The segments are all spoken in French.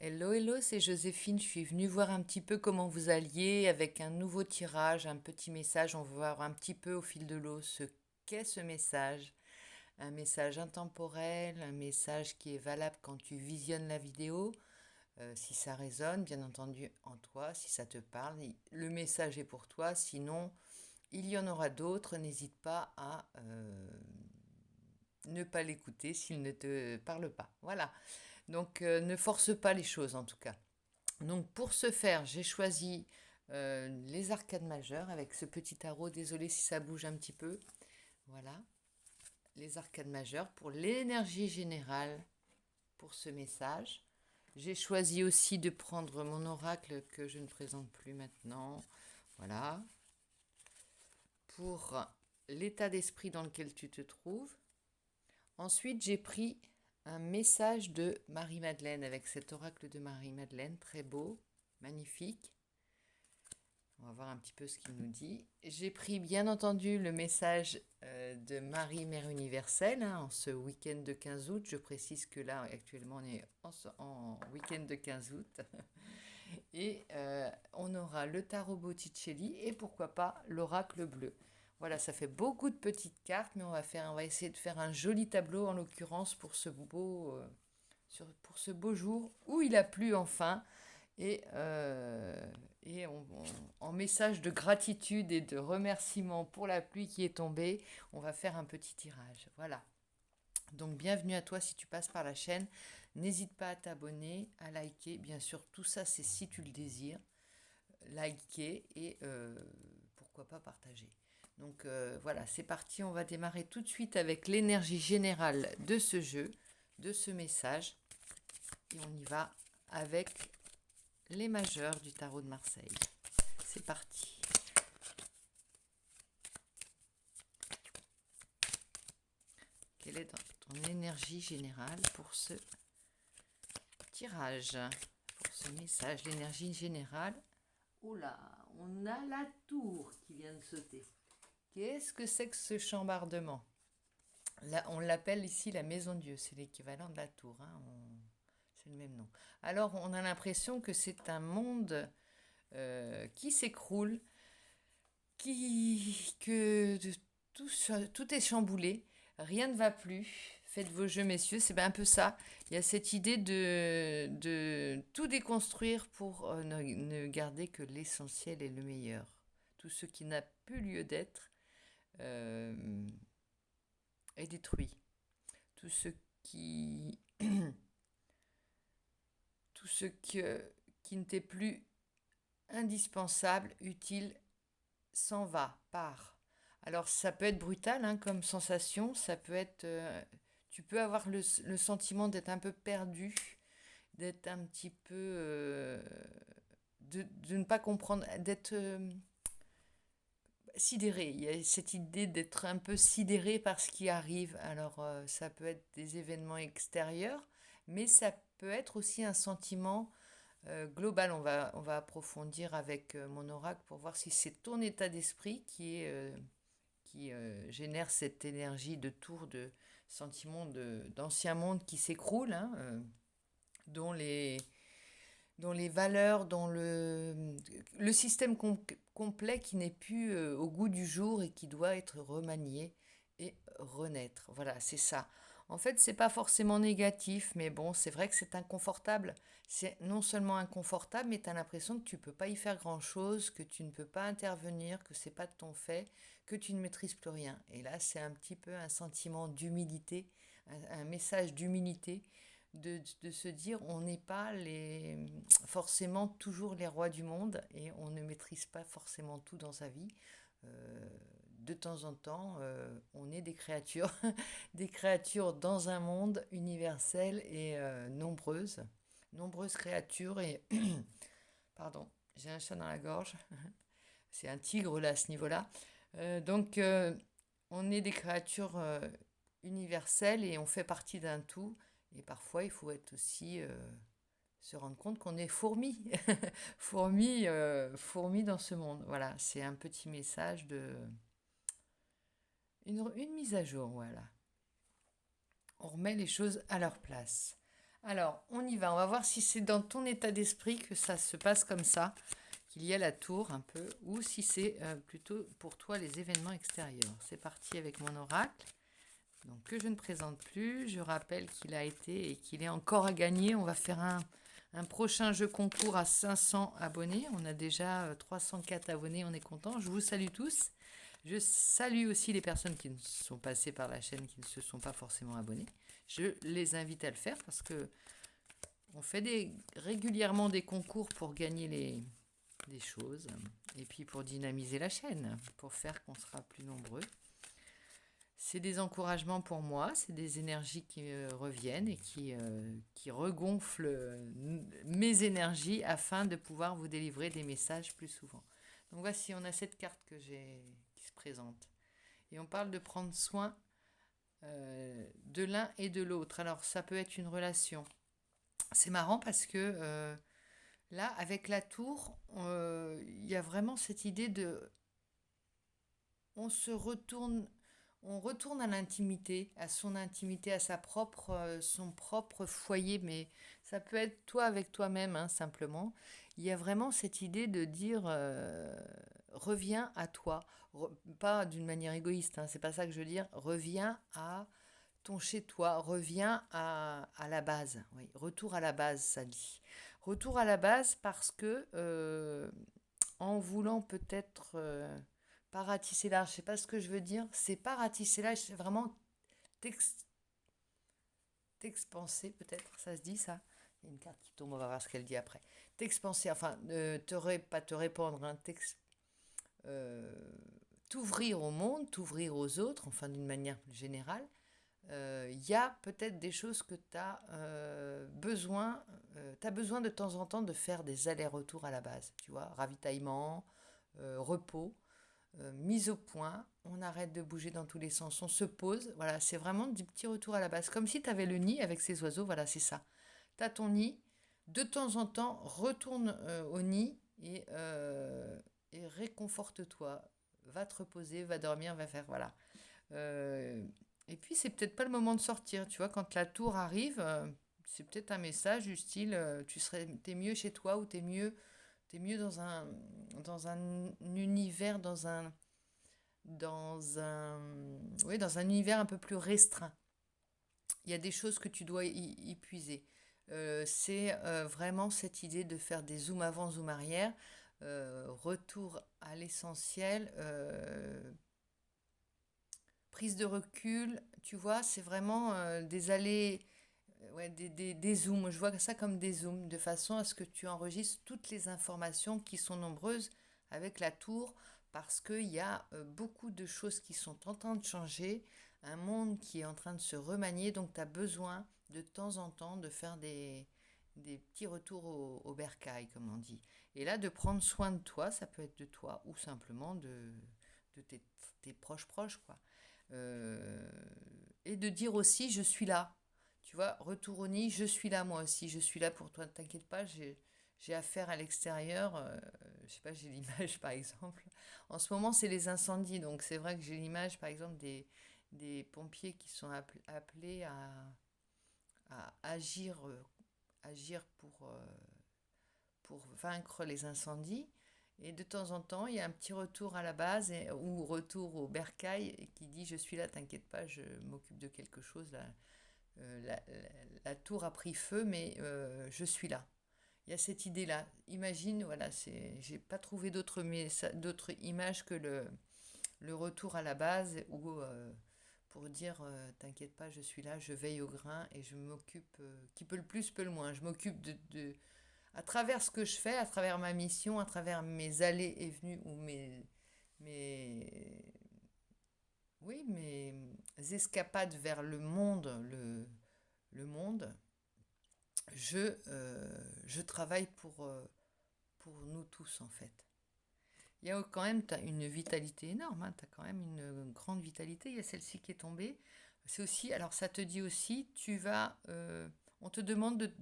Hello, hello, c'est Joséphine. Je suis venue voir un petit peu comment vous alliez avec un nouveau tirage, un petit message. On va voir un petit peu au fil de l'eau ce qu'est ce message. Un message intemporel, un message qui est valable quand tu visionnes la vidéo. Si ça résonne, bien entendu, en toi, si ça te parle, le message est pour toi. Sinon, il y en aura d'autres. N'hésite pas à ne pas l'écouter s'il ne te parle pas. Voilà. Donc, ne force pas les choses en tout cas. Donc pour ce faire, j'ai choisi les arcades majeures avec ce petit tarot. Désolé si ça bouge un petit peu. Voilà, les arcades majeures pour l'énergie générale pour ce message. J'ai choisi aussi de prendre mon oracle que je ne présente plus maintenant. Voilà, pour l'état d'esprit dans lequel tu te trouves. Ensuite, j'ai pris un message de Marie-Madeleine avec cet oracle de Marie-Madeleine, très beau, magnifique. On va voir un petit peu ce qu'il nous dit. J'ai pris bien entendu le message de Marie Mère Universelle en ce week-end de 15 août. Je précise que là actuellement on est en week-end de 15 août. Et on aura le tarot Botticelli et pourquoi pas l'oracle bleu. Voilà, ça fait beaucoup de petites cartes, mais on va essayer de faire un joli tableau en l'occurrence pour ce beau jour où il a plu enfin. Et, en message de gratitude et de remerciement pour la pluie qui est tombée, on va faire un petit tirage. Voilà. Donc bienvenue à toi si tu passes par la chaîne. N'hésite pas à t'abonner, à liker. Bien sûr, tout ça c'est si tu le désires. Liker et pourquoi pas partager. Donc voilà, c'est parti. On va démarrer tout de suite avec l'énergie générale de ce jeu, de ce message. Et on y va avec les majeurs du tarot de Marseille. C'est parti. Quelle est ton énergie générale pour ce tirage, pour ce message, l'énergie générale? Oula, on a la tour qui vient de sauter. Qu'est-ce que c'est que ce chambardement? Là, on l'appelle ici la maison de Dieu, c'est l'équivalent de la tour, hein, c'est le même nom. Alors, on a l'impression que c'est un monde qui s'écroule, que tout est chamboulé, rien ne va plus. Faites vos jeux, messieurs, c'est un peu ça. Il y a cette idée de tout déconstruire pour ne garder que l'essentiel et le meilleur. Tout ce qui n'a plus lieu d'être euh, est détruit. Tout ce qui, tout ce qui ne t'est plus indispensable, utile, s'en va, part. Alors ça peut être brutal hein, comme sensation, ça peut être... tu peux avoir le sentiment d'être un peu perdu, d'être un petit peu... de ne pas comprendre, d'être sidéré. Il y a cette idée d'être un peu sidéré par ce qui arrive. Alors ça peut être des événements extérieurs, mais ça peut être aussi un sentiment global. On va approfondir avec mon oracle pour voir si c'est ton état d'esprit qui génère cette énergie de tour, de sentiment d'ancien monde qui s'écroule, hein, dont les, dont les valeurs, dont le système complet qui n'est plus au goût du jour et qui doit être remanié et renaître. Voilà, c'est ça. En fait, c'est pas forcément négatif, mais bon, c'est vrai que c'est inconfortable. C'est non seulement inconfortable, mais tu as l'impression que tu peux pas y faire grand-chose, que tu ne peux pas intervenir, que c'est pas de ton fait, que tu ne maîtrises plus rien. Et là, c'est un petit peu un sentiment d'humilité, un message d'humilité de se dire on n'est pas forcément toujours les rois du monde et on ne maîtrise pas forcément tout dans sa vie. Euh, de temps en temps, on est des créatures, des créatures dans un monde universel et nombreuses, nombreuses créatures et pardon, j'ai un chat dans la gorge, c'est un tigre là à ce niveau-là. Donc on est des créatures universelles et on fait partie d'un tout. Et parfois, il faut être aussi se rendre compte qu'on est fourmis, fourmis dans ce monde. Voilà, c'est un petit message une mise à jour. Voilà, on remet les choses à leur place. Alors, on y va. On va voir si c'est dans ton état d'esprit que ça se passe comme ça, qu'il y a la tour un peu, ou si c'est plutôt pour toi les événements extérieurs. C'est parti avec mon oracle. Donc, que je ne présente plus. Je rappelle qu'il a été et qu'il est encore à gagner. On va faire un prochain jeu concours à 500 abonnés. On a déjà 304 abonnés. On est content. Je vous salue tous. Je salue aussi les personnes qui ne sont passées par la chaîne, qui ne se sont pas forcément abonnées. Je les invite à le faire parce que on fait régulièrement des concours pour gagner des choses et puis pour dynamiser la chaîne, pour faire qu'on sera plus nombreux. C'est des encouragements pour moi, c'est des énergies qui reviennent et qui regonflent mes énergies afin de pouvoir vous délivrer des messages plus souvent. Donc voici, on a cette carte qui se présente. Et on parle de prendre soin de l'un et de l'autre. Alors ça peut être une relation. C'est marrant parce que là, avec la tour, il y a vraiment cette idée de... On se retourne on retourne à l'intimité, à son intimité, à son propre foyer, mais ça peut être toi avec toi-même, hein, simplement. Il y a vraiment cette idée de dire reviens à toi, pas d'une manière égoïste, hein, c'est pas ça que je veux dire. Reviens à ton chez-toi, reviens à la base. Oui, retour à la base, ça dit. Retour à la base parce que en voulant peut-être pas ratisser large, je sais pas ce que je veux dire. C'est pas ratisser large, c'est vraiment t'ex- t'expanser, peut-être, ça se dit ça. Il y a une carte qui tombe, on va voir ce qu'elle dit après. T'expanser, enfin, pas te répandre, hein, euh, t'ouvrir au monde, t'ouvrir aux autres, enfin d'une manière plus générale. Il y a peut-être des choses que tu as besoin, t'as besoin de temps en temps de faire des allers-retours à la base, tu vois, ravitaillement, repos, mise au point, on arrête de bouger dans tous les sens, on se pose, voilà, c'est vraiment du petit retour à la base, comme si tu avais le nid avec ces oiseaux, voilà, c'est ça. Tu as ton nid, de temps en temps, retourne au nid et réconforte-toi, va te reposer, va dormir, va faire, voilà. Euh, et puis, c'est peut-être pas le moment de sortir. Tu vois, quand la tour arrive, c'est peut-être un message du style t'es mieux chez toi ou t'es mieux dans un univers, oui, dans un univers un peu plus restreint. Il y a des choses que tu dois y puiser. C'est vraiment cette idée de faire des zooms avant, zoom arrière, retour à l'essentiel, prise de recul, tu vois, c'est vraiment des allées, ouais, des zooms. Je vois ça comme des zooms, de façon à ce que tu enregistres toutes les informations qui sont nombreuses avec la tour, parce qu'il y a beaucoup de choses qui sont en train de changer, un monde qui est en train de se remanier, donc tu as besoin de temps en temps de faire des petits retours au bercail, comme on dit. Et là, de prendre soin de toi, ça peut être de toi ou simplement de tes proches proches, quoi. Euh, et de dire aussi, je suis là. Tu vois, retour au nid, je suis là moi aussi, je suis là pour toi, ne t'inquiète pas, j'ai affaire à l'extérieur. Je sais pas, j'ai l'image par exemple. En ce moment, c'est les incendies, donc c'est vrai que j'ai l'image par exemple des pompiers qui sont appelés à agir, agir pour vaincre les incendies. Et de temps en temps, il y a un petit retour à la base ou retour au bercail qui dit je suis là, t'inquiète pas, je m'occupe de quelque chose. Là. La tour a pris feu, mais je suis là. Il y a cette idée-là. Imagine, voilà, j'ai pas trouvé d'autres images que le retour à la base ou pour dire t'inquiète pas, je suis là, je veille au grain et je m'occupe, qui peut le plus, peut le moins. Je m'occupe à travers ce que je fais, à travers ma mission, à travers mes allées et venues ou mes, oui, mes escapades vers le monde, le monde, je travaille pour nous tous en fait. Il y a quand même as une vitalité énorme, hein, tu as quand même une grande vitalité, il y a celle-ci qui est tombée. C'est aussi, alors ça te dit aussi, on te demande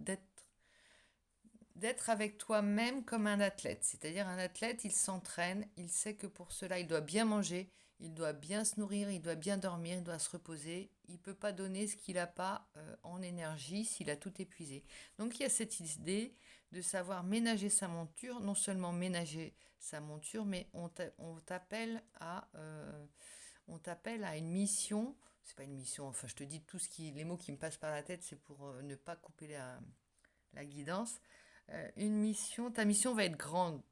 d'être avec toi-même comme un athlète. C'est-à-dire un athlète, il s'entraîne, il sait que pour cela, il doit bien manger, il doit bien se nourrir, il doit bien dormir, il doit se reposer, il ne peut pas donner ce qu'il n'a pas en énergie s'il a tout épuisé. Donc il y a cette idée de savoir ménager sa monture, non seulement ménager sa monture, mais on t'appelle à une mission. C'est pas une mission, enfin je te dis les mots qui me passent par la tête, c'est pour ne pas couper la guidance. Ta mission va être grande.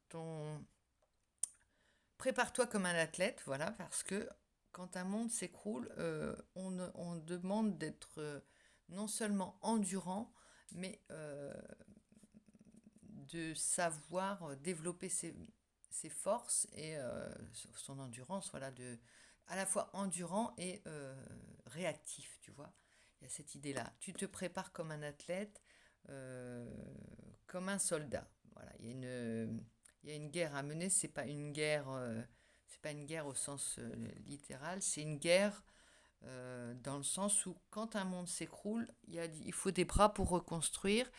Prépare-toi comme un athlète, voilà, parce que quand un monde s'écroule, on demande d'être non seulement endurant, mais de savoir développer ses forces et son endurance, voilà, à la fois endurant et réactif, tu vois. Il y a cette idée-là. Tu te prépares comme un athlète, euh, comme un soldat. Voilà, il y a une guerre à mener. C'est pas une guerre au sens littéral. C'est une guerre dans le sens où quand un monde s'écroule, il faut des bras pour reconstruire.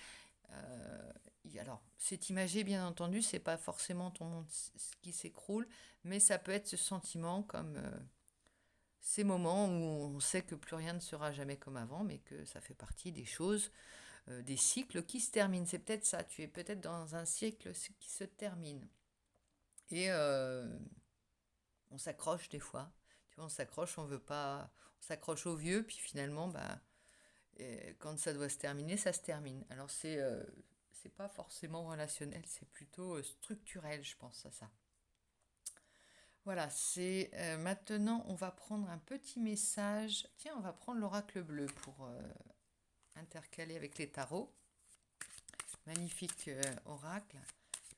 Euh, alors, c'est imagé, bien entendu, c'est pas forcément ton monde qui s'écroule, mais ça peut être ce sentiment comme ces moments où on sait que plus rien ne sera jamais comme avant, mais que ça fait partie des choses, des cycles qui se terminent. C'est peut-être ça, tu es peut-être dans un cycle qui se termine. Et on s'accroche des fois. Tu vois, on s'accroche, on veut pas. On s'accroche au vieux, puis finalement, bah, quand ça doit se terminer, ça se termine. Alors c'est pas forcément relationnel, c'est plutôt structurel, je pense à ça. Voilà, c'est maintenant on va prendre un petit message. Tiens, on va prendre l'oracle bleu pour intercaler avec les tarots. Magnifique oracle.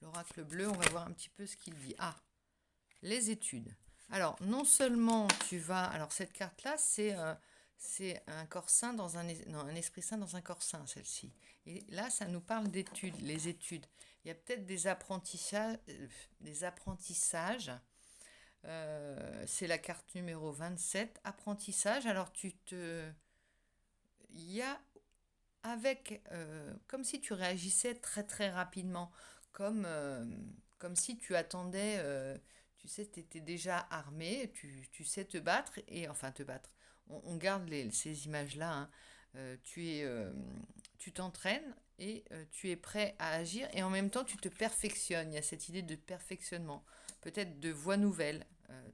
L'oracle bleu, on va voir un petit peu ce qu'il dit. Ah, les études. Alors, non seulement tu vas... Alors, cette carte-là, c'est un corps sain non, un esprit sain dans un corps sain, celle-ci. Et là, ça nous parle d'études, les études. Il y a peut-être des apprentissages. C'est la carte numéro 27, apprentissage. Alors, il y a comme si tu réagissais très très rapidement, comme si tu attendais, tu sais, tu étais déjà armé, tu sais te battre, et enfin te battre. On garde ces images-là, hein. Tu t'entraînes et tu es prêt à agir, et en même temps tu te perfectionnes. Il y a cette idée de perfectionnement, peut-être de voies nouvelles.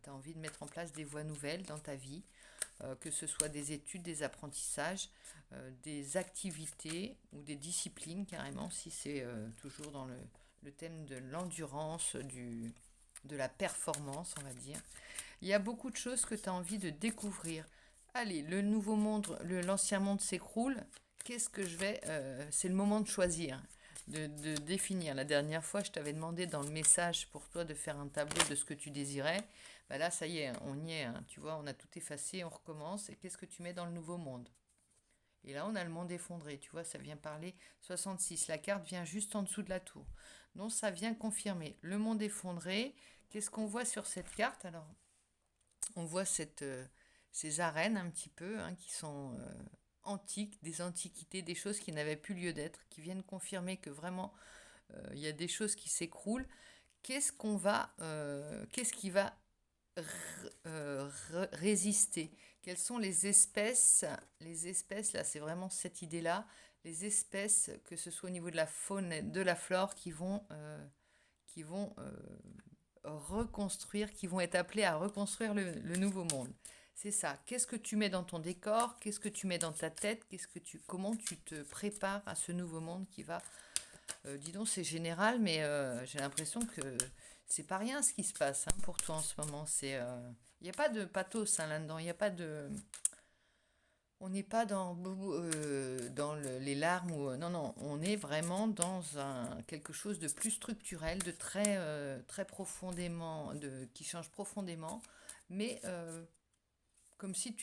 Tu as envie de mettre en place des voies nouvelles dans ta vie, que ce soit des études, des apprentissages, des activités ou des disciplines carrément, si c'est toujours dans le thème de l'endurance, de la performance, on va dire. Il y a beaucoup de choses que tu as envie de découvrir. Allez, le nouveau monde, l'ancien monde s'écroule. Qu'est-ce que je vais... c'est le moment de choisir, de définir. La dernière fois, je t'avais demandé dans le message pour toi de faire un tableau de ce que tu désirais. Bah là, ça y est, on y est, hein. Tu vois, on a tout effacé, on recommence. Et qu'est-ce que tu mets dans le nouveau monde? Et là, on a le monde effondré. Tu vois, ça vient parler 66. La carte vient juste en dessous de la tour. Donc, ça vient confirmer le monde effondré. Qu'est-ce qu'on voit sur cette carte? Alors, on voit ces arènes un petit peu, hein, qui sont antiques, des antiquités, des choses qui n'avaient plus lieu d'être, qui viennent confirmer que vraiment, il y a des choses qui s'écroulent. Qu'est-ce qui va résister? Quelles sont les espèces? Les espèces, là, c'est vraiment cette idée-là. Les espèces, que ce soit au niveau de la faune et de la flore, qui vont reconstruire, qui vont être appelées à reconstruire le nouveau monde. C'est ça. Qu'est-ce que tu mets dans ton décor? Qu'est-ce que tu mets dans ta tête? Comment tu te prépares à ce nouveau monde qui va... dis donc, c'est général, mais j'ai l'impression que c'est pas rien ce qui se passe, hein, pour toi en ce moment. Il n'y a pas de pathos, hein, là-dedans. Il n'y a pas de... On n'est pas dans les larmes ou non, non, on est vraiment dans quelque chose de plus structurel, de très profondément, qui change profondément, mais comme si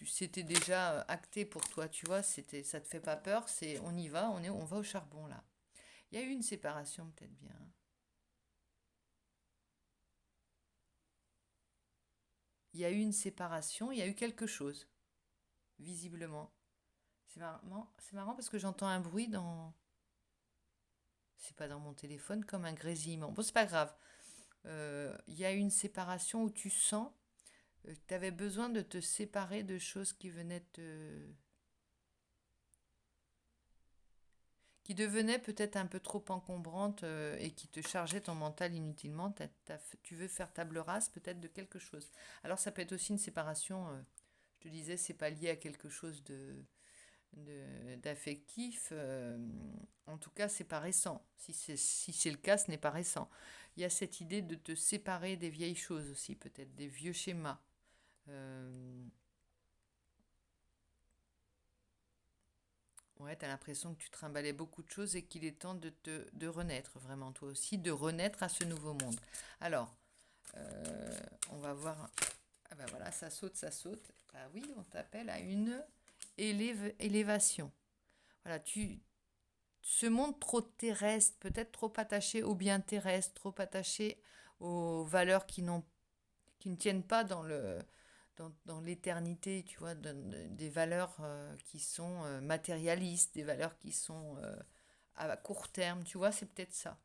c'était déjà acté pour toi, tu vois, ça te fait pas peur, on y va, on va au charbon là. Il y a eu une séparation peut-être bien, hein. Il y a eu une séparation, il y a eu quelque chose, visiblement. C'est marrant parce que j'entends un bruit dans... C'est pas dans mon téléphone, comme un grésillement. Bon, c'est pas grave. Il y a eu une séparation où tu sens tu avais besoin de te séparer de choses qui venaient qui devenaient peut-être un peu trop encombrantes et qui te chargeaient ton mental inutilement. Tu veux faire table rase peut-être de quelque chose. Alors ça peut être aussi une séparation, je te disais, c'est pas lié à quelque chose d'affectif. En tout cas, c'est pas récent. Si c'est le cas, ce n'est pas récent. Il y a cette idée de te séparer des vieilles choses aussi, peut-être des vieux schémas. Euh, Ouais, t'as l'impression que tu trimballais beaucoup de choses et qu'il est temps de renaître, vraiment, toi aussi, de renaître à ce nouveau monde. Alors, on va voir. Ah ben voilà, ça saute, ça saute. Ah oui, on t'appelle à une élévation. Voilà, ce monde trop terrestre, peut-être trop attaché au bien terrestre, trop attaché aux valeurs qui ne tiennent pas dans l'éternité, tu vois, des valeurs qui sont matérialistes, des valeurs qui sont à court terme, tu vois, c'est peut-être ça.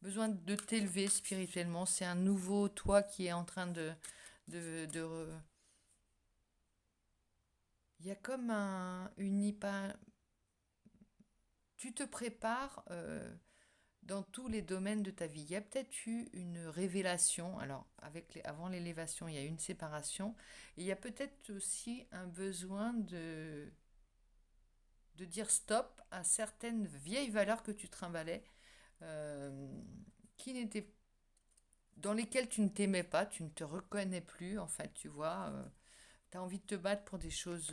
Besoin de t'élever spirituellement, c'est un nouveau toi qui est en train de. Il y a comme tu te prépares dans tous les domaines de ta vie. Il y a peut-être eu une révélation. Alors, avant l'élévation, il y a eu une séparation. Et il y a peut-être aussi un besoin de dire stop à certaines vieilles valeurs que tu trimballais, euh, qui n'étaient, dans lesquelles tu ne t'aimais pas, tu ne te reconnais plus, en fait, tu vois. Tu as envie de te battre pour des choses.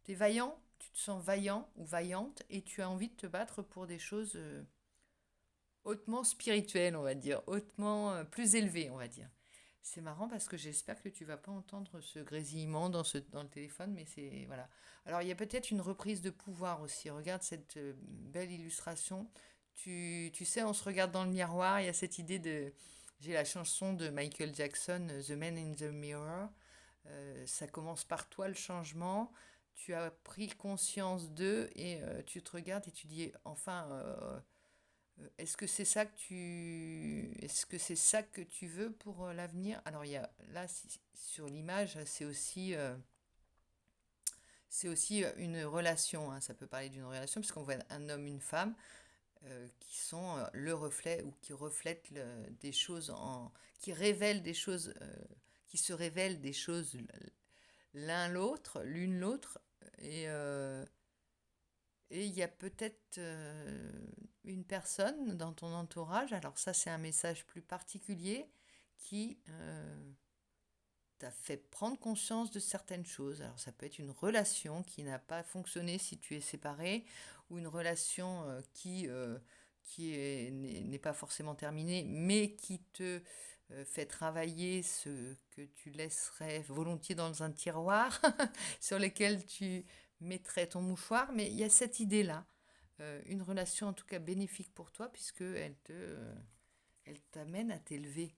Tu es vaillant, tu te sens vaillant ou vaillante, et tu as envie de te battre pour des choses hautement spirituelles, on va dire, hautement plus élevées, on va dire. C'est marrant parce que j'espère que tu vas pas entendre ce grésillement dans le téléphone, mais c'est voilà. Alors il y a peut-être une reprise de pouvoir aussi. Regarde cette belle illustration. Tu sais, on se regarde dans le miroir. Il y a cette idée de. J'ai la chanson de Michael Jackson, The Man in the Mirror. Ça commence par toi le changement. Tu as pris conscience d'eux et tu te regardes et tu dis enfin. Est-ce que c'est ça que tu veux pour l'avenir? Alors il y a là sur l'image, c'est aussi une relation, hein. Ça peut parler d'une relation puisqu'on voit un homme, une femme qui sont le reflet ou qui reflètent des choses qui révèlent des choses, qui se révèlent des choses l'une l'autre et il y a peut-être une personne dans ton entourage, alors ça c'est un message plus particulier, qui t'a fait prendre conscience de certaines choses. Alors ça peut être une relation qui n'a pas fonctionné si tu es séparé, ou une relation qui n'est pas forcément terminée, mais qui te fait travailler ce que tu laisserais volontiers dans un tiroir, sur lequel tu mettrais ton mouchoir. Mais il y a cette idée-là, une relation en tout cas bénéfique pour toi, puisque elle t'amène à t'élever.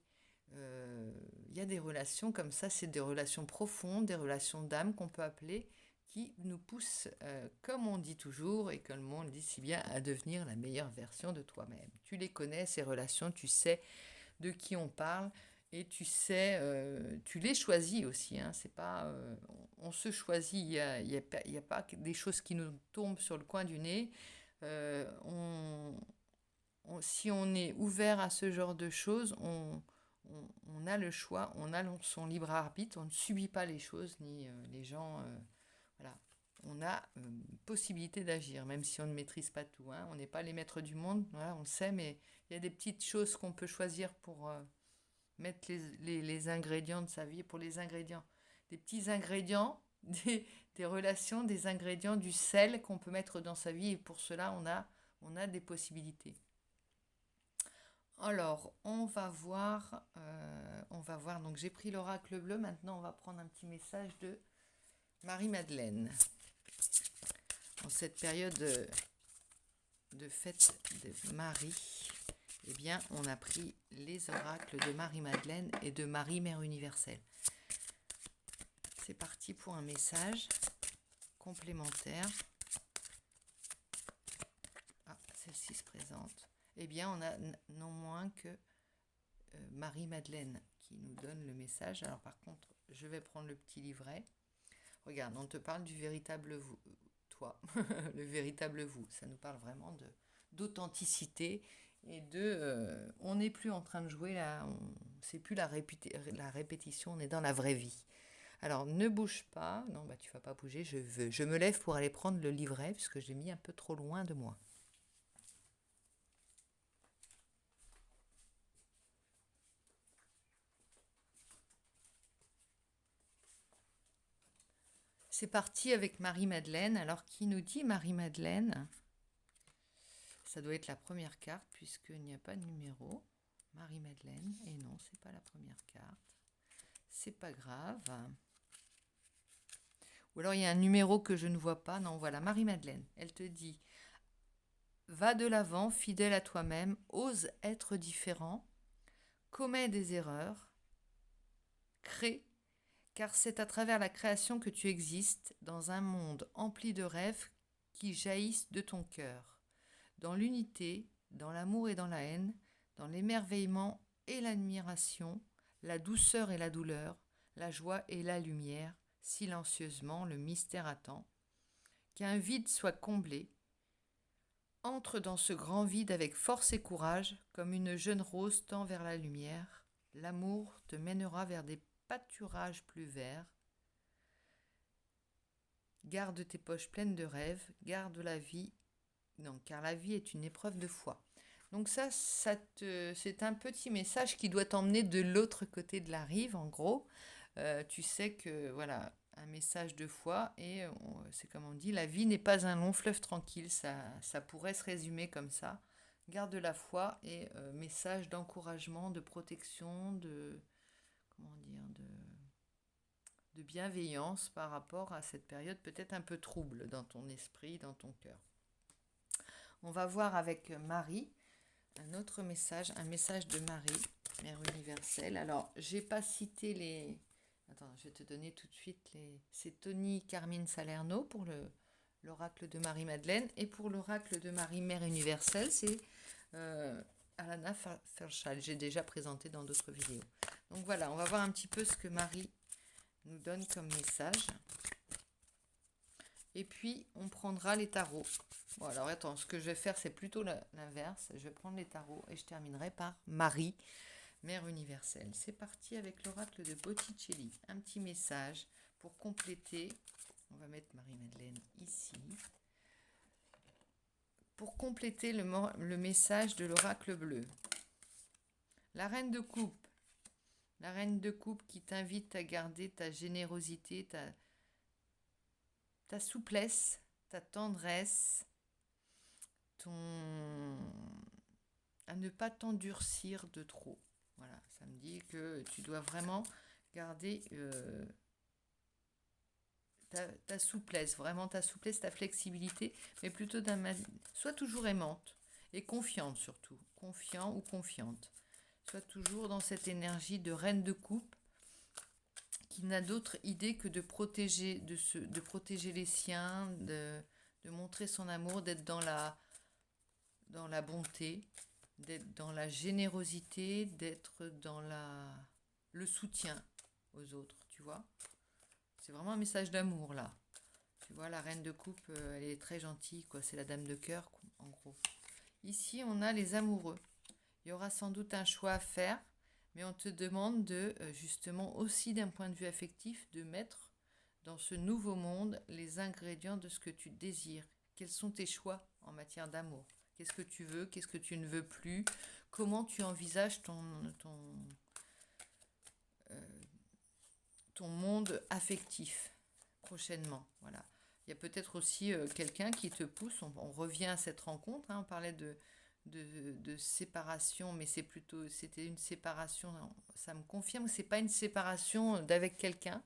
Il y a des relations comme ça, c'est des relations profondes, des relations d'âme qu'on peut appeler, qui nous poussent, comme on dit toujours et que le monde dit si bien, à devenir la meilleure version de toi-même. Tu les connais, ces relations, tu sais de qui on parle et tu sais, tu les choisis aussi. Hein, c'est pas, on se choisit, il y a pas des choses qui nous tombent sur le coin du nez. Euh, on, si on est ouvert à ce genre de choses, on a le choix, on a son libre arbitre, on ne subit pas les choses ni les gens. Voilà. On a possibilité d'agir, même si on ne maîtrise pas tout. Hein. On n'est pas les maîtres du monde, voilà, on le sait, mais il y a des petites choses qu'on peut choisir pour mettre les ingrédients de sa vie, pour les ingrédients. Des petits ingrédients, des relations, des ingrédients, du sel qu'on peut mettre dans sa vie, et pour cela, on a des possibilités. Alors, on va voir. Donc, j'ai pris l'oracle bleu. Maintenant, on va prendre un petit message de Marie-Madeleine. En cette période de fête de Marie, eh bien, on a pris les oracles de Marie-Madeleine et de Marie, Mère universelle. C'est parti pour un message complémentaire. Ah, celle-ci se présente. Eh bien, on a non moins que Marie-Madeleine qui nous donne le message. Alors par contre, je vais prendre le petit livret. Regarde, on te parle du véritable vous, toi, le véritable vous. Ça nous parle vraiment d'authenticité et on n'est plus en train de jouer là, c'est plus la répétition, on est dans la vraie vie. Alors ne bouge pas, non bah tu vas pas bouger, je me lève pour aller prendre le livret puisque j'ai mis un peu trop loin de moi. C'est parti avec Marie-Madeleine. Alors qui nous dit Marie-Madeleine? Ça doit être la première carte puisqu'il n'y a pas de numéro. Marie-Madeleine, et non, c'est pas la première carte. C'est pas grave. Ou alors il y a un numéro que je ne vois pas. Non, voilà, Marie-Madeleine. Elle te dit, va de l'avant, fidèle à toi-même, ose être différent, commets des erreurs, crée, car c'est à travers la création que tu existes, dans un monde empli de rêves qui jaillissent de ton cœur. Dans l'unité, dans l'amour et dans la haine, dans l'émerveillement et l'admiration, la douceur et la douleur, la joie et la lumière, silencieusement le mystère attend. Qu'un vide soit comblé. Entre dans ce grand vide avec force et courage, comme une jeune rose tend vers la lumière. L'amour te mènera vers des pâturages plus verts. Garde tes poches pleines de rêves, garde la vie. Non, car la vie est une épreuve de foi. Donc c'est un petit message qui doit t'emmener de l'autre côté de la rive, en gros. Tu sais que, voilà, un message de foi, et c'est comme on dit, la vie n'est pas un long fleuve tranquille, ça pourrait se résumer comme ça. Garde la foi et message d'encouragement, de protection, comment dire, de bienveillance par rapport à cette période peut-être un peu trouble dans ton esprit, dans ton cœur. On va voir avec Marie un autre message, un message de Marie, Mère universelle. Alors, j'ai pas cité les... Attends, je vais te donner tout de suite les... C'est Tony Carmine Salerno pour l'oracle de Marie-Madeleine, et pour l'oracle de Marie, Mère universelle, c'est Alana Ferschal. J'ai déjà présenté dans d'autres vidéos. Donc voilà, on va voir un petit peu ce que Marie nous donne comme message. Et puis, on prendra les tarots. Bon, alors attends, ce que je vais faire, c'est plutôt l'inverse. Je vais prendre les tarots et je terminerai par Marie, Mère universelle. C'est parti avec l'oracle de Botticelli. Un petit message pour compléter. On va mettre Marie-Madeleine ici. Pour compléter le message de l'oracle bleu. La reine de coupe. La reine de coupe qui t'invite à garder ta générosité, ta souplesse, ta tendresse, à ne pas t'endurcir de trop. Voilà, ça me dit que tu dois vraiment garder ta souplesse, vraiment ta souplesse, ta flexibilité, mais plutôt sois toujours aimante et confiante surtout, confiant ou confiante. Sois toujours dans cette énergie de reine de coupe qui n'a d'autre idée que de protéger, de protéger les siens, de montrer son amour, d'être dans la bonté, d'être dans la générosité, d'être dans le soutien aux autres, tu vois. C'est vraiment un message d'amour, là. Tu vois, la reine de coupe, elle est très gentille, quoi. C'est la dame de cœur, en gros. Ici, on a les amoureux. Il y aura sans doute un choix à faire, mais on te demande de, justement, aussi d'un point de vue affectif, de mettre dans ce nouveau monde les ingrédients de ce que tu désires. Quels sont tes choix en matière d'amour? Qu'est-ce que tu veux? Qu'est-ce que tu ne veux plus? Comment tu envisages ton monde affectif prochainement? Voilà. Il y a peut-être aussi quelqu'un qui te pousse. On revient à cette rencontre. Hein, on parlait de séparation, mais c'était une séparation. Ça me confirme que c'est pas une séparation d'avec quelqu'un,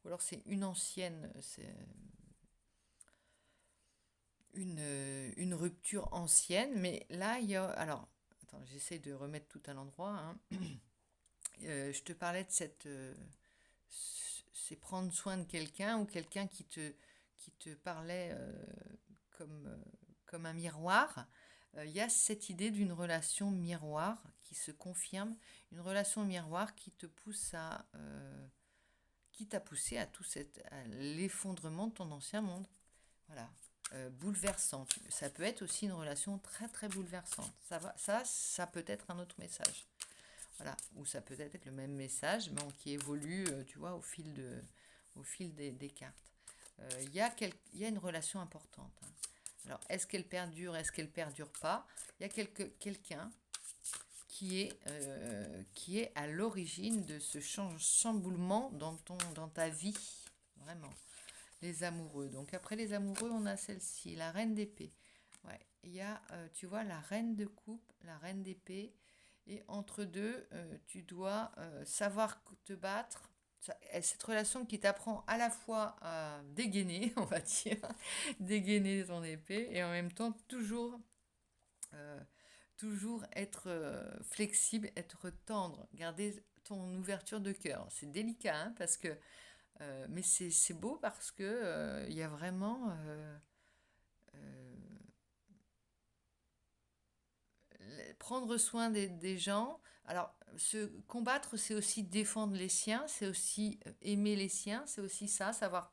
ou alors c'est une ancienne. C'est une rupture ancienne, mais là, il y a... Alors, attends, j'essaie de remettre tout à l'endroit. Hein. Je te parlais de c'est prendre soin de quelqu'un ou quelqu'un qui te parlait comme un miroir. Il y a cette idée d'une relation miroir qui se confirme, une relation miroir qui te pousse qui t'a poussé à l'effondrement de ton ancien monde. Voilà. Bouleversante. Ça peut être aussi une relation très très bouleversante. Ça peut être un autre message. Voilà. Ou ça peut être le même message, mais qui évolue, tu vois, au fil des cartes. Il y a une relation importante. Hein. Alors, est-ce qu'elle perdure, est-ce qu'elle perdure pas? Il y a quelqu'un qui est à l'origine de ce chamboulement dans ta vie. Vraiment. Les amoureux. Donc après les amoureux, on a celle-ci, la reine d'épée. Ouais, il y a, tu vois, la reine de coupe, la reine d'épée. Et entre deux, tu dois savoir te battre. Cette relation qui t'apprend à la fois à dégainer, on va dire, dégainer ton épée, et en même temps euh, toujours être flexible, être tendre, garder ton ouverture de cœur. C'est délicat, hein, parce que mais c'est beau parce que il y a vraiment euh, prendre soin des gens. Alors, se combattre, c'est aussi défendre les siens, c'est aussi aimer les siens, c'est aussi ça, savoir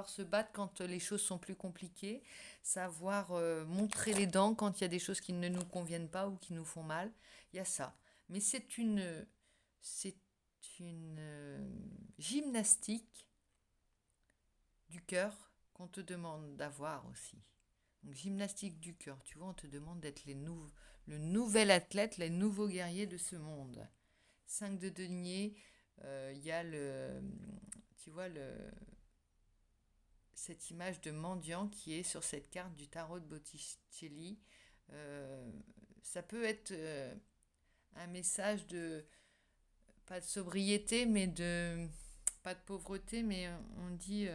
se battre quand les choses sont plus compliquées, savoir montrer les dents quand il y a des choses qui ne nous conviennent pas ou qui nous font mal. Il y a ça. Mais c'est une gymnastique du cœur qu'on te demande d'avoir aussi. Donc gymnastique du cœur, tu vois, on te demande d'être le nouvel athlète, les nouveaux guerriers de ce monde. 5 de denier, il y a tu vois, cette image de mendiant qui est sur cette carte du tarot de Botticelli. Euh, Ça peut être un message pas de sobriété, mais pas de pauvreté, mais on dit,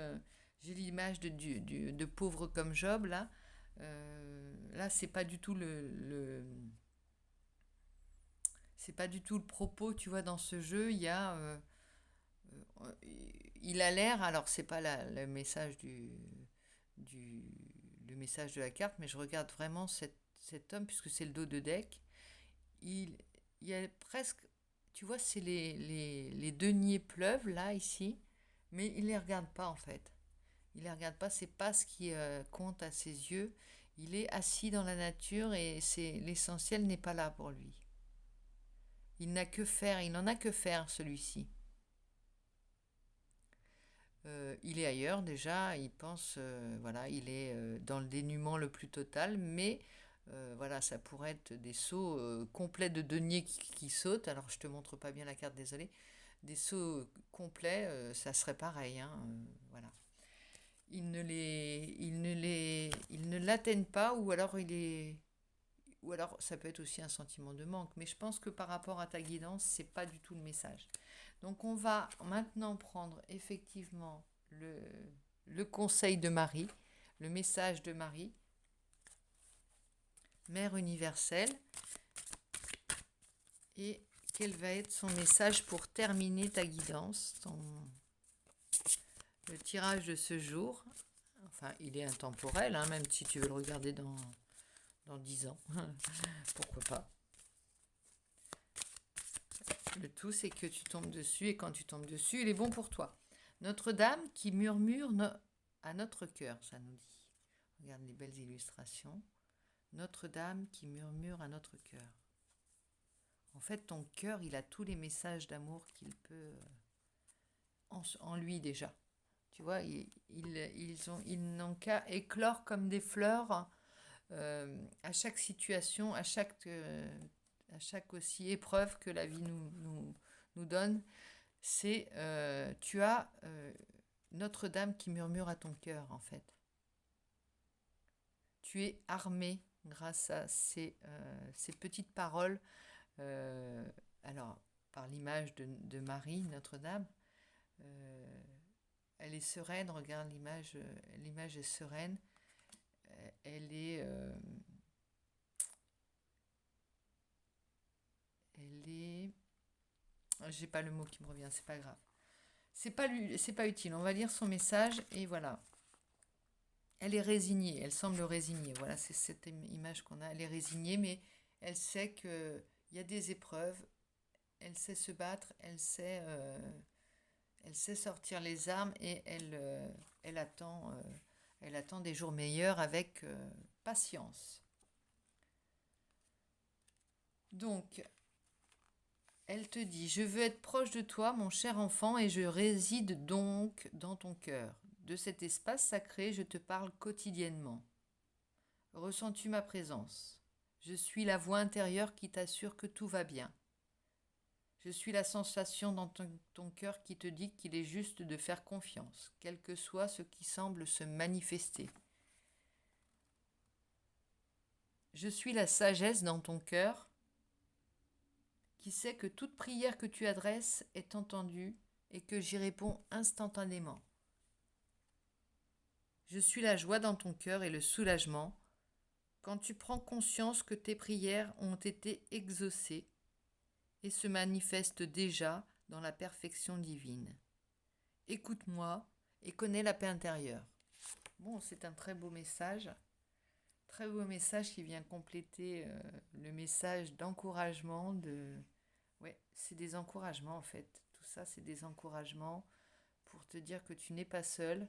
j'ai l'image de pauvre comme Job, là. Là, c'est pas du tout le propos, tu vois, dans ce jeu, il a l'air, alors c'est pas le message du, le message de la carte, mais je regarde vraiment cet homme, puisque c'est le dos de deck, il, il y a presque, tu vois, c'est les deniers pleuvent là, ici, mais il les regarde pas en fait. Il les regarde pas, c'est pas ce qui compte à ses yeux. Il est assis dans la nature et l'essentiel n'est pas là pour lui. Il n'a que faire, il n'en a que faire celui-ci. Il est ailleurs déjà, il pense, voilà, il est dans le dénuement le plus total, mais voilà, ça pourrait être des sauts complets de deniers qui sautent. Alors je te montre pas bien la carte, désolé. Des sauts complets, ça serait pareil, hein, voilà. Il ne l'atteignent pas, ou alors ça peut être aussi un sentiment de manque. Mais je pense que par rapport à ta guidance, c'est pas du tout le message. Donc on va maintenant prendre effectivement le conseil de Marie, le message de Marie, Mère universelle, et quel va être son message pour terminer ta guidance, le tirage de ce jour. Enfin, il est intemporel, hein, même si tu veux le regarder dans 10 ans. Pourquoi pas. Le tout, c'est que tu tombes dessus, et quand tu tombes dessus, il est bon pour toi. Notre-Dame qui murmure à notre cœur, ça nous dit. Regarde les belles illustrations. Notre-Dame qui murmure à notre cœur. En fait, ton cœur, il a tous les messages d'amour qu'il peut en lui déjà. Tu vois, ils n'ont qu'à éclore comme des fleurs à chaque situation, à chaque aussi épreuve que la vie nous donne. Tu as Notre-Dame qui murmure à ton cœur, en fait. Tu es armé grâce à ces petites paroles. Alors, par l'image de Marie, Notre-Dame, elle est sereine, regarde l'image est sereine. Elle est... elle est... J'ai pas le mot qui me revient, c'est pas grave. C'est pas utile, on va lire son message et voilà. Elle est résignée, elle semble résignée. Voilà, c'est cette image qu'on a. Elle est résignée, mais elle sait qu'il y a des épreuves, elle sait se battre, Elle sait sortir les armes et elle attend des jours meilleurs avec patience. Donc, elle te dit, je veux être proche de toi, mon cher enfant, et je réside donc dans ton cœur. De cet espace sacré, je te parle quotidiennement. Ressens-tu ma présence? Je suis la voix intérieure qui t'assure que tout va bien. Je suis la sensation dans ton cœur qui te dit qu'il est juste de faire confiance, quel que soit ce qui semble se manifester. Je suis la sagesse dans ton cœur qui sait que toute prière que tu adresses est entendue et que j'y réponds instantanément. Je suis la joie dans ton cœur et le soulagement quand tu prends conscience que tes prières ont été exaucées et se manifestent déjà dans la perfection divine. Écoute-moi et connais la paix intérieure. Bon, c'est un très beau message qui vient compléter le message d'encouragement. Ouais, c'est des encouragements en fait. Tout ça, c'est des encouragements pour te dire que tu n'es pas seul,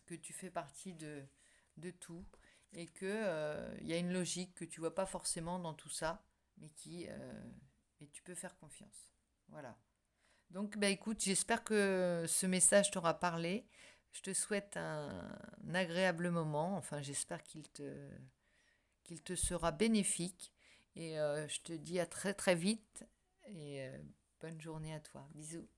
que tu fais partie de tout et que y a une logique que tu vois pas forcément dans tout ça, mais et tu peux faire confiance. Voilà. Donc, bah écoute, j'espère que ce message t'aura parlé. Je te souhaite un agréable moment. Enfin, j'espère qu'il te sera bénéfique. Et je te dis à très très vite. Et bonne journée à toi. Bisous.